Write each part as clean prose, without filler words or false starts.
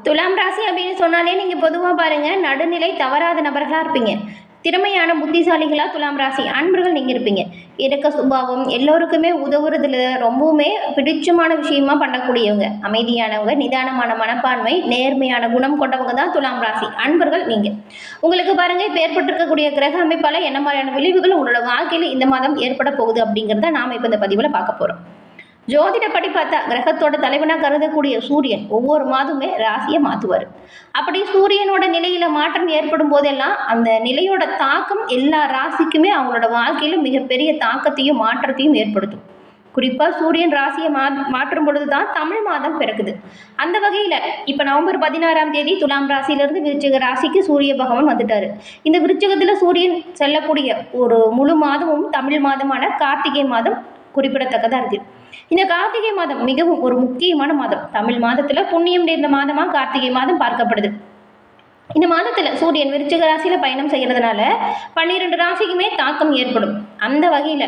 துலாம் ராசி அப்படின்னு சொன்னாலே நீங்கள் பொதுவாக பாருங்கள், நடுநிலை தவறாத நபர்களாக இருப்பீங்க. திறமையான புத்திசாலிகளாக துலாம் ராசி அன்பர்கள் நீங்கள் இருப்பீங்க. இறக்க சுபாவம், எல்லோருக்குமே உதவுறதுல ரொம்பவுமே பிடிச்சமான விஷயமா பண்ணக்கூடியவங்க, அமைதியானவங்க, நிதானமான மனப்பான்மை, நேர்மையான குணம் கொண்டவங்க தான் துலாம் ராசி அன்பர்கள் நீங்கள். உங்களுக்கு பாருங்கள், இப்போ ஏற்பட்டிருக்கக்கூடிய கிரக அமைப்பால் என்ன மாதிரியான விளைவுகள் உங்களோட வாழ்க்கையில் இந்த மாதம் ஏற்பட போகுது அப்படிங்கிறத நாம் இப்போ இந்த பதிவில் பார்க்க போகிறோம். ஜோதிடப்படி பார்த்தா கிரகத்தோட தலைவனாக கருதக்கூடிய சூரியன் ஒவ்வொரு மாதமே ராசியை மாற்றுவார். அப்படி சூரியனோட நிலையில மாற்றம் ஏற்படும் போதெல்லாம் அந்த நிலையோட தாக்கம் எல்லா ராசிக்குமே அவங்களோட வாழ்க்கையில மிகப்பெரிய தாக்கத்தையும் மாற்றத்தையும் ஏற்படுத்தும். குறிப்பாக சூரியன் ராசியை மாற்றும் பொழுது தான் தமிழ் மாதம் பிறக்குது. அந்த வகையில் இப்போ நவம்பர் 16ஆம் தேதி துலாம் ராசியிலிருந்து விருச்சிக ராசிக்கு சூரிய பகவான் வந்துட்டாரு. இந்த விருச்சிகத்தில் சூரியன் செல்லக்கூடிய ஒரு முழு மாதமும் தமிழ் மாதமான கார்த்திகை மாதம் குறிப்பிடத்தக்கதாக இருக்குது. இந்த கார்த்திகை மாதம் மிகவும் ஒரு முக்கியமான மாதம். தமிழ் மாதத்துல புண்ணியம் நிறைந்த மாதமா கார்த்திகை மாதம் பார்க்கப்படுது. இந்த மாதத்துல சூரியன் விருச்சிக ராசியில பயணம் செய்யறதுனால 12 ராசிக்குமே தாக்கம் ஏற்படும். அந்த வகையில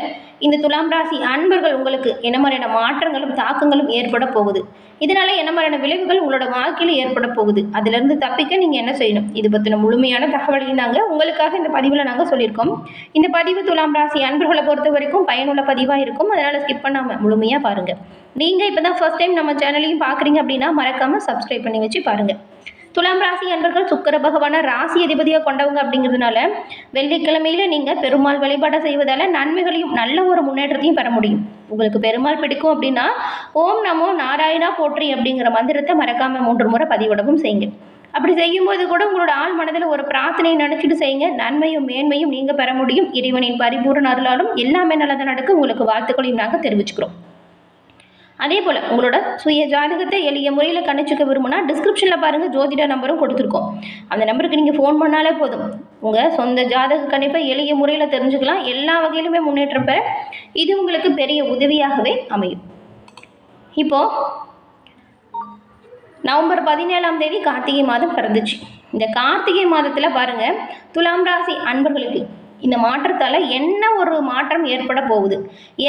இந்த துலாம் ராசி அன்பர்கள் உங்களுக்கு என்ன மாதிரியான மாற்றங்களும் தாக்கங்களும் ஏற்பட போகுது, இதனால என்ன மாதிரியான விளைவுகள் உங்களோட வாழ்க்கையில ஏற்பட போகுது, அதுல இருந்து தப்பிக்க நீங்க என்ன செய்யணும், இது பத்தின முழுமையான தகவலையும் நாங்க உங்களுக்காக இந்த பதிவுல நாங்க சொல்லியிருக்கோம். இந்த பதிவு துலாம் ராசி அன்பர்களை பொறுத்த வரைக்கும் பயனுள்ள பதிவா இருக்கும். அதனால ஸ்கிப் பண்ணாம முழுமையா பாருங்க. நீங்க இப்பதான் ஃபர்ஸ்ட் டைம் நம்ம சேனலையும் பாக்குறீங்க அப்படின்னா மறக்காம சப்ஸ்கிரைப் பண்ணி வச்சு பாருங்க. துலாம் ராசி அன்பர்கள் சுக்கிர பகவான ராசி அதிபதியாக கொண்டவங்க அப்படிங்கிறதுனால வெள்ளிக்கிழமையில நீங்க பெருமாள் வழிபாடு செய்வதால நன்மைகளையும் நல்ல ஒரு முன்னேற்றத்தையும் பெற முடியும். உங்களுக்கு பெருமாள் பிடிக்கும் அப்படின்னா ஓம் நமோ நாராயணா போற்றி அப்படிங்கிற மந்திரத்தை மறக்காம 3 முறை பதிவிடவும் செய்யுங்க. அப்படி செய்யும்போது கூட உங்களோட ஆள் மனதில் ஒரு பிரார்த்தனை நினைச்சிட்டு செய்யுங்க. நன்மையும் மேன்மையும் நீங்க பெற முடியும். இறைவனின் பரிபூர்ண அருளாலும் எல்லாமே நல்லதாக நடக்க உங்களுக்கு வாழ்த்துக்களையும் நாங்கள் தெரிவிச்சுக்கிறோம். அதே போல் உங்களோட சுய ஜாதகத்தை எளிய முறையில் கணிச்சுக்க விரும்புனா டிஸ்கிரிப்ஷனில் பாருங்கள், ஜோதிட நம்பரும் கொடுத்துருக்கோம். அந்த நம்பருக்கு நீங்கள் ஃபோன் பண்ணாலே போதும், உங்கள் சொந்த ஜாதக கணிப்பை எளிய முறையில் தெரிஞ்சுக்கலாம். எல்லா வகையிலுமே முன்னேற்றம் பெற இது உங்களுக்கு பெரிய உதவியாகவே அமையும். இப்போது நவம்பர் 17ஆம் தேதி கார்த்திகை மாதம் பிறந்துச்சு. இந்த கார்த்திகை மாதத்தில் பாருங்கள், துலாம் ராசி அன்பர்களுக்கு இந்த மாற்றத்தால் என்ன ஒரு மாற்றம் ஏற்பட போகுது,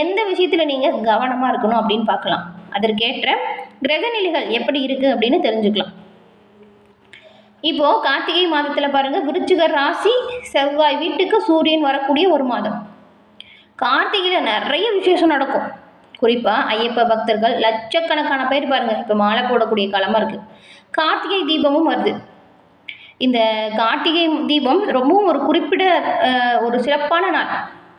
எந்த விஷயத்தில் நீங்கள் கவனமாக இருக்கணும் அப்படின்னு பார்க்கலாம். அதற்கேற்ற கிரகநிலைகள் எப்படி இருக்குது அப்படின்னு தெரிஞ்சுக்கலாம். இப்போது கார்த்திகை மாதத்தில் பாருங்கள், விருச்சிக ராசி செவ்வாய் வீட்டுக்கு சூரியன் வரக்கூடிய ஒரு மாதம். கார்த்திகையில் நிறைய விசேஷம் நடக்கும். குறிப்பாக ஐயப்ப பக்தர்கள் லட்சக்கணக்கான பேர் பாருங்கள் இப்போ மாலை போடக்கூடிய காலமாக இருக்குது. கார்த்திகை தீபமும் வருது. இந்த கார்த்திகை தீபம் ரொம்பவும் ஒரு குறிப்பிட ஒரு சிறப்பான நாள்.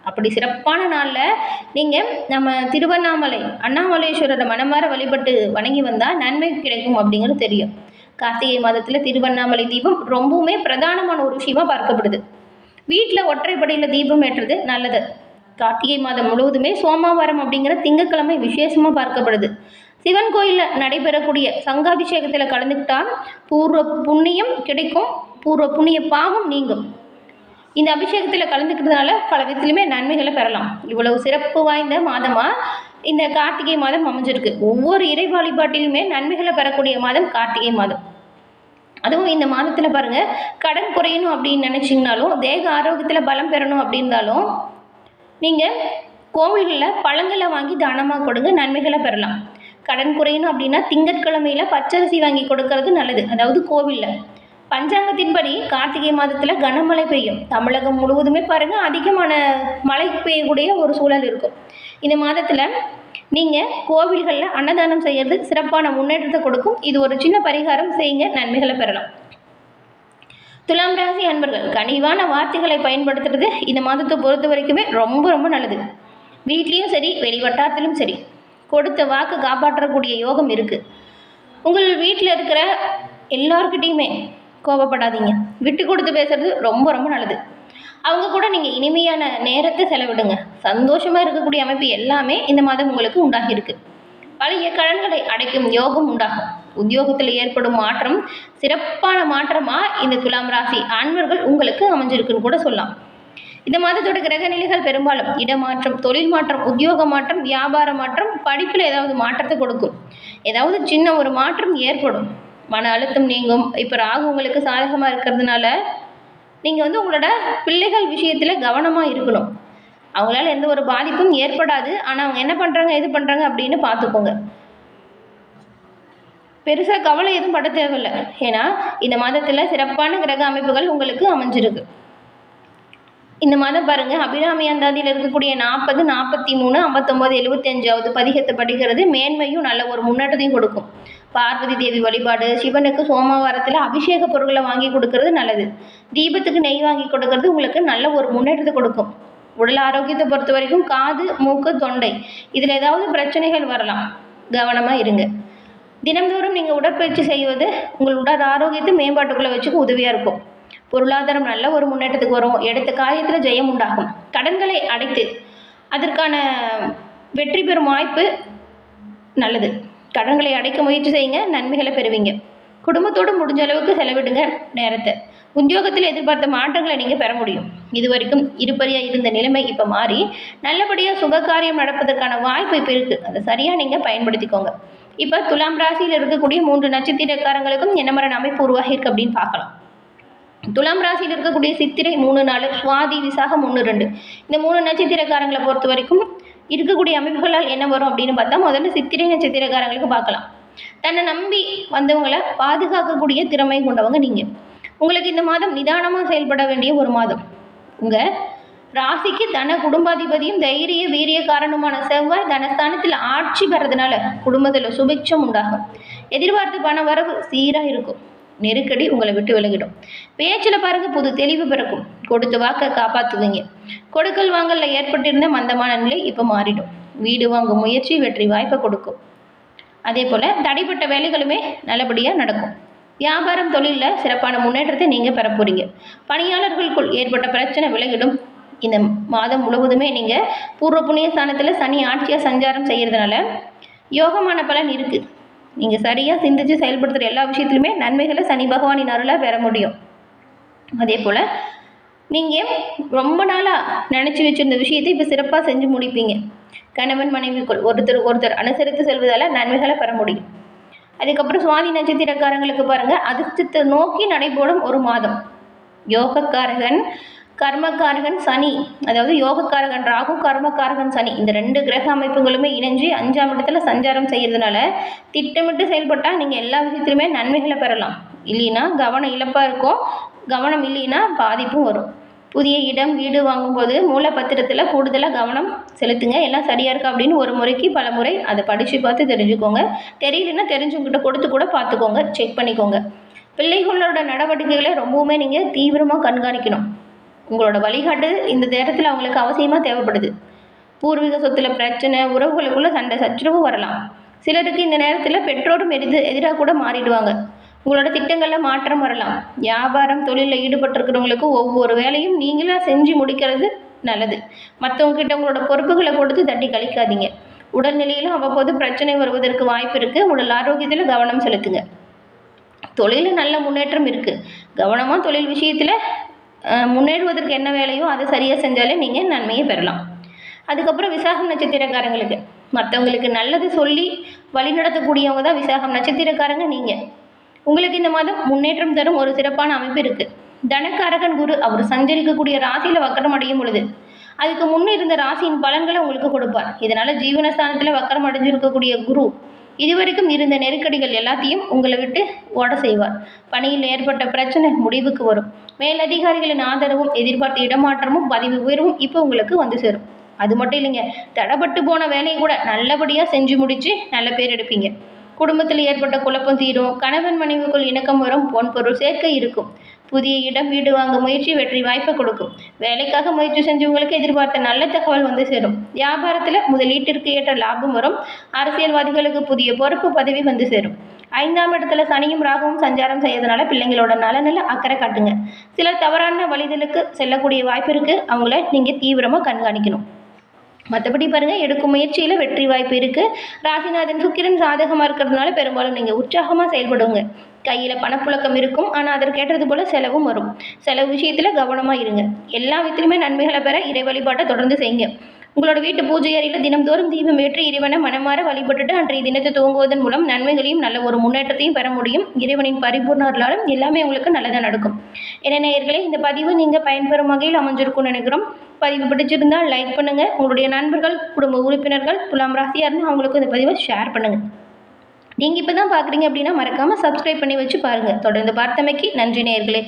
அப்படி சிறப்பான நாளில் நீங்கள் நம்ம திருவண்ணாமலை அண்ணாமலேஸ்வரரை மனமார வழிபட்டு வணங்கி வந்தால் நன்மை கிடைக்கும் அப்படிங்கிறது தெரியும். கார்த்திகை மாதத்தில் திருவண்ணாமலை தீபம் ரொம்பவுமே பிரதானமான ஒரு விஷயமாக பார்க்கப்படுது. வீட்டில் ஒற்றைப்படையில் தீபம் ஏற்றுறது நல்லது. கார்த்திகை மாதம் முழுவதுமே சோமவாரம் அப்படிங்கிற திங்கட்கிழமை விசேஷமாக பார்க்கப்படுது. சிவன் கோயிலில் நடைபெறக்கூடிய சங்காபிஷேகத்தில் கலந்துக்கிட்டால் பூர்வ புண்ணியம் கிடைக்கும், பூர்வ புண்ணிய பாவம் நீங்கும். இந்த அபிஷேகத்தில் கலந்துக்கிறதுனால பல விதத்திலுமே நன்மைகளை பெறலாம். இவ்வளவு சிறப்பு வாய்ந்த மாதமாக இந்த கார்த்திகை மாதம் அமைஞ்சிருக்கு. ஒவ்வொரு இறை வழிபாட்டிலுமே நன்மைகளை பெறக்கூடிய மாதம் கார்த்திகை மாதம். அதுவும் இந்த மாதத்தில் பாருங்கள், கடன் குறையணும் அப்படின்னு நினச்சிங்கனாலும், தேக ஆரோக்கியத்தில் பலம் பெறணும் அப்படின்னாலும் நீங்கள் கோவில்களில் பழங்களை வாங்கி தானமாக கொடுங்க, நன்மைகளை பெறலாம். கடன் குறையணும் அப்படின்னா திங்கட்கிழமையில் பச்சரிசி வாங்கி கொடுக்கறது நல்லது. அதாவது கோவிலில் பஞ்சாங்கத்தின்படி கார்த்திகை மாதத்தில் கனமழை பெய்யும். தமிழகம் முழுவதுமே பாருங்கள் அதிகமான மழை பெய்யக்கூடிய ஒரு சூழல் இருக்கும். இந்த மாதத்தில் நீங்கள் கோவில்களில் அன்னதானம் செய்கிறது சிறப்பான முன்னேற்றத்தை கொடுக்கும். இது ஒரு சின்ன பரிகாரம் செய்யுங்க, நன்மைகளை பெறலாம். துலாம் ராசி அன்பர்கள் கனிவான வார்த்தைகளை பயன்படுத்துறது இந்த மாதத்தை பொறுத்த வரைக்குமே ரொம்ப ரொம்ப நல்லது. வீட்லேயும் சரி வெளிவட்டாரத்திலும் சரி கொடுத்த வாக்கு காப்பாற்றக்கூடிய யோகம் இருக்குது. உங்கள் வீட்டில் இருக்கிற எல்லார்கிட்டையுமே கோபப்படாதீங்க, விட்டு கொடுத்து பேசுறது ரொம்ப ரொம்ப நல்லது. அவங்க கூட நீங்கள் இனிமையான நேரத்தை செலவிடுங்க. சந்தோஷமாக இருக்கக்கூடிய அமைப்பு எல்லாமே இந்த மாதம் உங்களுக்கு உண்டாகி இருக்கு. பழைய கடன்களை அடைக்கும் யோகம் உண்டாகும். உத்தியோகத்தில் ஏற்படும் மாற்றம் சிறப்பான மாற்றமாக இந்த துலாம் ராசி அன்பர்கள் உங்களுக்கு அமைஞ்சிருக்குன்னு கூட சொல்லலாம். இந்த மாதத்தோட கிரக நிலைகள் பெரும்பாலும் இடமாற்றம், தொழில் மாற்றம், உத்தியோக மாற்றம், வியாபார மாற்றம், படிப்பில் ஏதாவது மாற்றத்தை கொடுக்கும். ஏதாவது சின்ன ஒரு மாற்றம் ஏற்படும். மன அழுத்தம் நீங்கும். இப்போ ராகு உங்களுக்கு சாதகமாக இருக்கிறதுனால நீங்கள் உங்களோட பிள்ளைகள் விஷயத்தில் கவனமாக இருக்கணும். அவங்களால எந்த ஒரு பாதிப்பும் ஏற்படாது. ஆனால் அவங்க என்ன பண்ணுறாங்க எது பண்ணுறாங்க அப்படின்னு பார்த்துக்கோங்க. பெருசாக கவலை எதுவும் பட தேவையில்லை. ஏன்னா இந்த மாதத்தில் சிறப்பான கிரக அமைப்புகள் உங்களுக்கு அமைஞ்சிருக்கு. இந்த மாதம் பாருங்கள், அபிராமி அந்தாதியில் இருக்கக்கூடிய 40, 43, 59, 75வது பதிகத்தை படிக்கிறது மேன்மையும் நல்ல ஒரு முன்னேற்றத்தையும் கொடுக்கும். பார்வதி தேவி வழிபாடு, சிவனுக்கு சோமவாரத்தில் அபிஷேக பொருட்களை வாங்கி கொடுக்கறது நல்லது. தீபத்துக்கு நெய் வாங்கி கொடுக்கறது உங்களுக்கு நல்ல ஒரு முன்னேற்றத்தை கொடுக்கும். உடல் ஆரோக்கியத்தை பொறுத்த வரைக்கும் காது, மூக்கு, தொண்டை இதில் ஏதாவது பிரச்சனைகள் வரலாம், கவனமாக இருங்க. தினந்தோறும் நீங்கள் உடற்பயிற்சி செய்வது உங்கள் உடல் ஆரோக்கியத்தை மேம்பாட்டுக்குள்ளே வச்சுக்க உதவியாக இருக்கும். பொருளாதாரம் நல்ல ஒரு முன்னேற்றத்துக்கு வரும். எடுத்த காரியத்தில் ஜெயம் உண்டாகும். கடன்களை அடைத்து அதற்கான வெற்றி பெறும் வாய்ப்பு நல்லது. கடன்களை அடைக்க முயற்சி செய்யுங்க, நன்மைகளை பெறுவீங்க. குடும்பத்தோடு முடிஞ்ச அளவுக்கு செலவிடுங்க நேரத்தை. உத்தியோகத்தில் எதிர்பார்த்த மாற்றங்களை நீங்கள் பெற முடியும். இது வரைக்கும் இருப்பறியாக இருந்த நிலைமை இப்போ மாறி நல்லபடியாக சுபகாரியம் நடப்பதற்கான வாய்ப்பு இப்போ இருக்குது. அதை சரியாக நீங்கள் பயன்படுத்திக்கோங்க. இப்போ துலாம் ராசியில் இருக்கக்கூடிய 3 நட்சத்திரக்காரங்களுக்கும் என்ன மாதிரி அமைப்பு உருவாகியிருக்கு அப்படின்னு பார்க்கலாம். துலாம் ராசியில் இருக்கக்கூடிய சித்திரை 3 4, சுவாதி, விசாகம் 1 2 இந்த 3 நட்சத்திரக்காரங்களை பொறுத்த வரைக்கும் இருக்கக்கூடிய அமைப்புகளால் என்ன வரும் அப்படின்னு பார்த்தா, முதல்ல சித்திரை நட்சத்திரக்காரங்களுக்கு பார்க்கலாம். தன்னை நம்பி வந்தவங்களை பாதுகாக்கக்கூடிய திறமை கொண்டவங்க நீங்கள். உங்களுக்கு இந்த மாதம் நிதானமாக செயல்பட வேண்டிய ஒரு மாதம். உங்கள் ராசிக்கு தன குடும்பாதிபதியும் தைரிய வீரிய காரணமான செவ்வாய் தனஸ்தானத்தில் ஆட்சி பெறதுனால குடும்பத்தில் சுபிட்சம் உண்டாகும். எதிர்பார்த்த பண வரவு சீராக இருக்கும். நெருக்கடி உங்களை விட்டு விலகிடும். பேச்சில் பாருங்க, புது தெளிவு பிறக்கும். கொடுத்த வாக்கை காப்பாற்றுவீங்க. கொடுக்கல் வாங்கல்ல ஏற்பட்டிருந்த மந்தமான நிலை இப்போ மாறிடும். வீடு வாங்கும் முயற்சி வெற்றி வாய்ப்பை கொடுக்கும். அதே போல் தடைப்பட்ட வேலைகளுமே நல்லபடியாக நடக்கும். வியாபாரம் தொழிலில் சிறப்பான முன்னேற்றத்தை நீங்கள் பெற போகிறீங்க. பணியாளர்களுக்குள் ஏற்பட்ட பிரச்சனை விலகிடும். இந்த மாதம் முழுவதுமே நீங்கள் பூர்வ புண்ணிய ஸ்தானத்தில் சனி ஆட்சியாக சஞ்சாரம் செய்கிறதுனால யோகமான பலன் இருக்குது. நீங்கள் சரியாக சிந்தித்து செயல்படுத்துகிற எல்லா விஷயத்துலையுமே நன்மைகளை சனி பகவானின் அருளாக பெற முடியும். அதே போல் நீங்கள் ரொம்ப நாளாக நினச்சி வச்சுருந்த விஷயத்தை இப்போ சிறப்பாக செஞ்சு முடிப்பீங்க. கணவன் மனைவிக்குள் ஒருத்தர் அனுசரித்து செல்வதால் நன்மைகளை பெற முடியும். அதுக்கப்புறம் சுவாதி நட்சத்திரக்காரங்களுக்கு பாருங்கள், அதிர்ஷ்டத்தை நோக்கி நடைபோடும் ஒரு மாதம். யோகக்காரகன் கர்மக்காரகன் சனி, அதாவது யோகக்காரகன் ராகு, கர்மக்காரகன் சனி, இந்த 2 கிரக அமைப்புகளுமே இணைஞ்சு 5ஆம் இடத்துல சஞ்சாரம் செய்கிறதுனால திட்டமிட்டு செயல்பட்டால் நீங்கள் எல்லா விஷயத்துலையுமே நன்மைகளை பெறலாம். இல்லைன்னா கவனம் இழப்பாக இருக்கும். கவனம் இல்லைன்னா பாதிப்பும் வரும். புதிய இடம் வீடு வாங்கும்போது மூலப்பத்திரத்தில் கூடுதலாக கவனம் செலுத்துங்க. எல்லாம் சரியாக இருக்கா அப்படின்னு ஒரு முறைக்கு பல முறை அதை படித்து பார்த்து தெரிஞ்சுக்கோங்க. தெரியலன்னா தெரிஞ்சவங்ககிட்ட கொடுத்து கூட பார்த்துக்கோங்க, செக் பண்ணிக்கோங்க. பிள்ளைகளோட நடவடிக்கைகளை ரொம்பவுமே நீங்கள் தீவிரமாக கண்காணிக்கணும். உங்களோட வழிகாட்டு இந்த நேரத்தில் அவங்களுக்கு அவசியமாக தேவைப்படுது. பூர்வீக சொத்தில் பிரச்சனை, உறவுகளுக்குள்ள சண்டை சச்சரவு வரலாம். சிலருக்கு இந்த நேரத்தில் பெற்றோரும் எதிராக கூட மாறிடுவாங்க. உங்களோட திட்டங்களில் மாற்றம் வரலாம். வியாபாரம் தொழிலில் ஈடுபட்டிருக்கிறவங்களுக்கு ஒவ்வொரு வேலையும் நீங்களாக செஞ்சு முடிக்கிறது நல்லது. மற்றவங்ககிட்ட உங்களோட பொறுப்புகளை கொடுத்து தட்டி கழிக்காதீங்க. உடல்நிலையிலும் அவ்வப்போது பிரச்சனை வருவதற்கு வாய்ப்பு இருக்குது. உடல் ஆரோக்கியத்தில் கவனம் செலுத்துங்க. தொழிலில் நல்ல முன்னேற்றம் இருக்குது. கவனமாக தொழில் விஷயத்தில் முன்னேறுவதற்கு என்ன வேலையோ அதை சரியாக செஞ்சாலே நீங்கள் நன்மையை பெறலாம். அதுக்கப்புறம் விசாகம் நட்சத்திரக்காரங்களுக்கு மற்றவங்களுக்கு நல்லது சொல்லி வழிநடத்தக்கூடியவங்க தான் விசாகம் நட்சத்திரக்காரங்க நீங்கள். உங்களுக்கு இந்த மாதம் முன்னேற்றம் தரும் ஒரு சிறப்பான அமைப்பு இருக்குது. தனக்காரகன் குரு அவர் சஞ்சரிக்கக்கூடிய ராசியில் வக்கரம் அடையும் பொழுது அதுக்கு முன்னே இருந்த ராசியின் பலன்களை உங்களுக்கு கொடுப்பார். இதனால் ஜீவனஸ்தானத்தில் வக்கரம் அடைஞ்சிருக்கக்கூடிய குரு இதுவரைக்கும் இருந்த நெருக்கடிகள் எல்லாத்தையும் உங்களை விட்டு ஓட செய்வார். பணியில் ஏற்பட்ட பிரச்சனை முடிவுக்கு வரும். மேலதிகாரிகளின் ஆதரவும் எதிர்பார்த்த இடமாற்றமும் பதவி உயர்வும் இப்போ உங்களுக்கு வந்து சேரும். அது மட்டும் இல்லைங்க, தடைப்பட்டு போன வேலையை கூட நல்லபடியாக செஞ்சு முடித்து நல்ல பேர் எடுப்பீங்க. குடும்பத்தில் ஏற்பட்ட குழப்பம் தீரும். கணவன் மனைவிக்குள் இணக்கம் வரும். பொன் பொருள் சேர்க்கை இருக்கும். புதிய இடம் வீடு வாங்க முயற்சி வெற்றி வாய்ப்பை கொடுக்கும். வேலைக்காக முயற்சி செஞ்சவங்களுக்கு எதிர்பார்த்த நல்ல தகவல் வந்து சேரும். வியாபாரத்தில் முதலீட்டிற்கு ஏற்ற லாபம் வரும். அரசியல்வாதிகளுக்கு புதிய பொறுப்பு பதவி வந்து சேரும். 5ஆம் இடத்துல சனியும் ராகுவும் சஞ்சாரம் செய்யறதுனால பிள்ளைங்களோட நலனில் அக்கறை காட்டுங்க. சில தவறான வழிதலுக்கு செல்லக்கூடிய வாய்ப்பு இருக்குது. அவங்கள நீங்கள் தீவிரமாக கண்காணிக்கணும். மற்றபடி பாருங்கள், எடுக்கும் முயற்சியில் வெற்றி வாய்ப்பு இருக்குது. ராசிநாதன் சுக்கிரன் சாதகமாக இருக்கிறதுனால பெரும்பாலும் நீங்கள் உற்சாகமாக செயல்படுங்க. கையில் பணப்புழக்கம் இருக்கும். ஆனால் அதற்கேற்றது போல் செலவும் வரும். செலவு விஷயத்தில் கவனமாக இருங்க. எல்லா விதத்திலுமே நன்மைகளை பெற இறை வழிபாட்டை தொடர்ந்து செய்யுங்க. உங்களோட வீட்டு பூஜை அறையில் தினம்தோறும் தீபம் ஏற்றி இறைவனை மனமாற வழிபட்டுட்டு அன்றைய தினத்தை துவங்குவதன் மூலம் நன்மைகளையும் நல்ல ஒரு முன்னேற்றத்தையும் பெற முடியும். இறைவனின் பரிபூர்ண அருளாலும் எல்லாமே உங்களுக்கு நல்லதாக நடக்கும். என்ன நேயர்களே, இந்த பதிவு நீங்கள் பயன்பெறும் வகையில் அமைஞ்சிருக்கும்னு நினைக்கிறோம். பதிவு பிடிச்சிருந்தால் லைக் பண்ணுங்கள். உங்களுடைய நண்பர்கள் குடும்ப உறுப்பினர்கள் துலாம் ராசியாக இருந்தால் அவங்களுக்கும் இந்த பதிவை ஷேர் பண்ணுங்கள். நீங்கள் இப்போ தான் பார்க்குறீங்க அப்படின்னா மறக்காமல் சப்ஸ்கிரைப் பண்ணி வச்சு பாருங்கள். தொடர்ந்து பார்த்தமைக்கு நன்றி நேயர்களே.